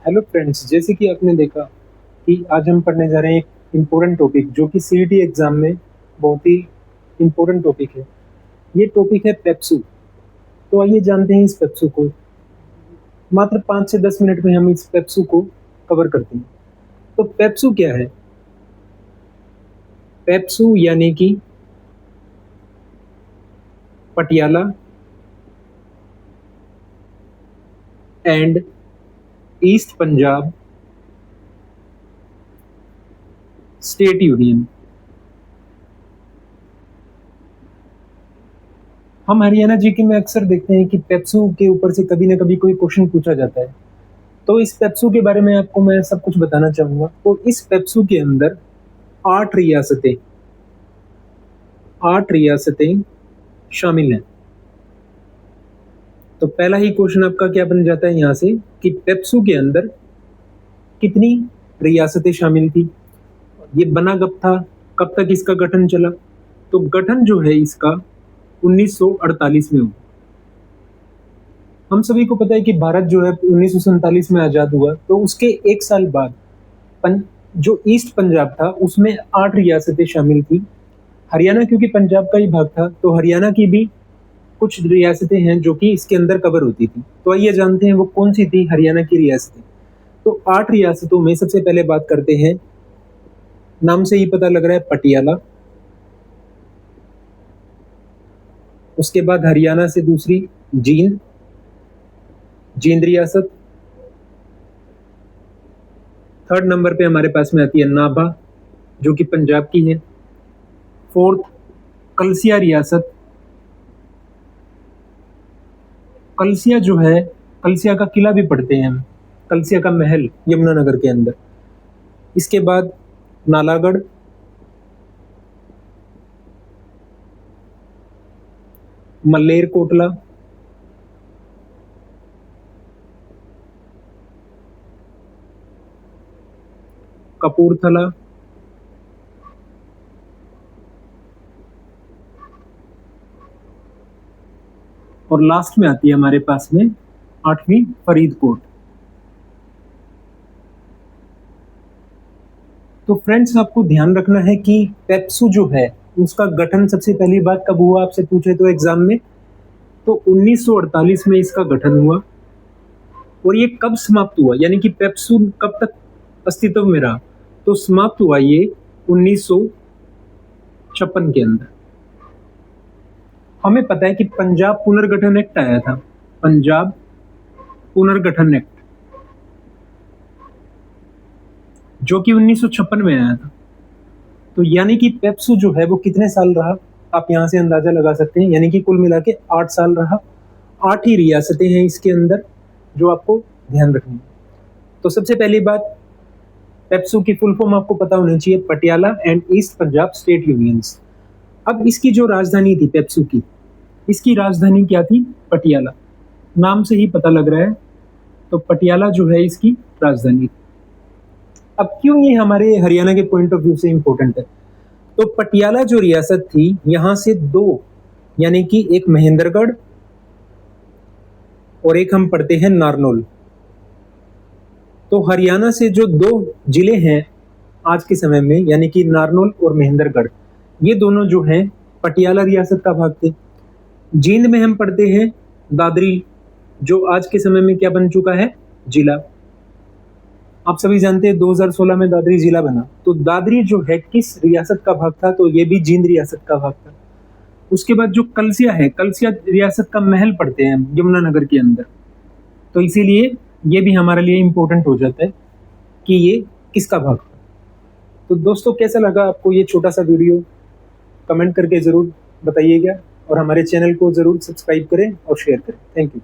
Hello friends, जैसे कि आपने देखा कि आज हम पढ़ने जा रहे हैं एक इम्पोर्टेंट टॉपिक जो कि सीईटी एग्जाम में बहुत ही इम्पोर्टेंट टॉपिक है। ये टॉपिक है पेप्सू। तो आइए जानते हैं इस पेप्सू को। मात्र 5 से 10 मिनट में हम इस पेप्सू को कवर करते हैं। तो पेप्सू क्या है? पेप्सू यानी कि Patiala and east Punjab state union. हम हरियाणा जीके में अक्सर देखते हैं कि पेप्सू के ऊपर से कभी ना कभी कोई क्वेश्चन पूछा जाता है। तो इस पेप्सू के बारे में आपको मैं सब कुछ बताना चाहूंगा। तो इस पेप्सू के अंदर 8 रियासतें 8 रियासतें शामिल हैं। तो पहला ही क्वेश्चन आपका क्या बन जाता है यहाँ से कि पेप्सू के अंदर कितनी रियासतें शामिल थी, ये बना कब था, कब तक इसका गठन चला। तो गठन जो है इसका 1948 में हुआ। हम सभी को पता है कि भारत जो है 1947 में आजाद हुआ। तो उसके एक साल बाद जो ईस्ट पंजाब था उसमें 8 रियासतें शामिल थी। हरियाणा क्योंकि पंजाब का ही भाग था तो हरियाणा की भी कुछ रियासतें हैं जो कि इसके अंदर कवर होती थी। तो आइए जानते हैं वो कौन सी थी हरियाणा की रियासतें। तो 8 रियासतों में सबसे पहले बात करते हैं, नाम से ही पता लग रहा है, पटियाला। उसके बाद हरियाणा से दूसरी जींद रियासत। थर्ड नंबर पे हमारे पास में आती है नाभा जो कि पंजाब की है। फोर्थ कलसिया रियासत। कलसिया जो है, कलसिया का किला भी पढ़ते हैं हम, कलसिया का महल यमुनानगर के अंदर। इसके बाद नालागढ़, मलेरकोटला, कपूरथला, और लास्ट में आती है हमारे पास में 8वीं फरीदकोट। तो फ्रेंड्स आपको ध्यान रखना है कि पेप्सू जो है उसका गठन सबसे पहली बात कब हुआ, आपसे पूछे तो एग्जाम में, तो 1948 में इसका गठन हुआ। और ये कब समाप्त हुआ, यानी कि पेप्सू कब तक अस्तित्व में रहा, तो समाप्त हुआ ये 1956 के अंदर। हमें पता है कि पंजाब पुनर्गठन एक्ट आया था, पंजाब पुनर्गठन एक्ट, जो कि 1956 में आया था। तो यानी कि पेप्सू जो है वो कितने साल रहा, आप यहां से अंदाजा लगा सकते हैं, यानी कि कुल मिला के 8 साल रहा। 8 ही रियासतें हैं इसके अंदर जो आपको ध्यान रखनी है। तो सबसे पहली बात, पेप्सू की फुल फॉर्म आपको पता होनी चाहिए, Patiala and east Punjab state unions. अब इसकी जो राजधानी थी पेप्सू की, इसकी राजधानी क्या थी, पटियाला। नाम से ही पता लग रहा है, तो पटियाला जो है इसकी राजधानी। अब क्यों ये हमारे हरियाणा के पॉइंट ऑफ व्यू से इंपॉर्टेंट है, तो पटियाला जो रियासत थी यहां से 2, यानी कि एक महेंद्रगढ़ और एक हम पढ़ते हैं नारनौल। तो हरियाणा से जो 2 जिले हैं आज के समय में, यानी कि नारनौल और महेंद्रगढ़, ये दोनों जो हैं पटियाला रियासत का भाग थे। जींद में हम पढ़ते हैं दादरी, जो आज के समय में क्या बन चुका है, जिला। आप सभी जानते हैं 2016 में दादरी जिला बना। तो दादरी जो है किस रियासत का भाग था, तो ये भी जींद रियासत का भाग था। उसके बाद जो कलसिया है, कलसिया रियासत का महल पढ़ते हैं हम यमुनानगर के अंदर। तो इसीलिए ये भी हमारे लिए इंपॉर्टेंट हो जाता है कि ये किसका भाग था। तो दोस्तों कैसा लगा आपको ये छोटा सा वीडियो, कमेंट करके ज़रूर बताइएगा और हमारे चैनल को ज़रूर सब्सक्राइब करें और शेयर करें। Thank you.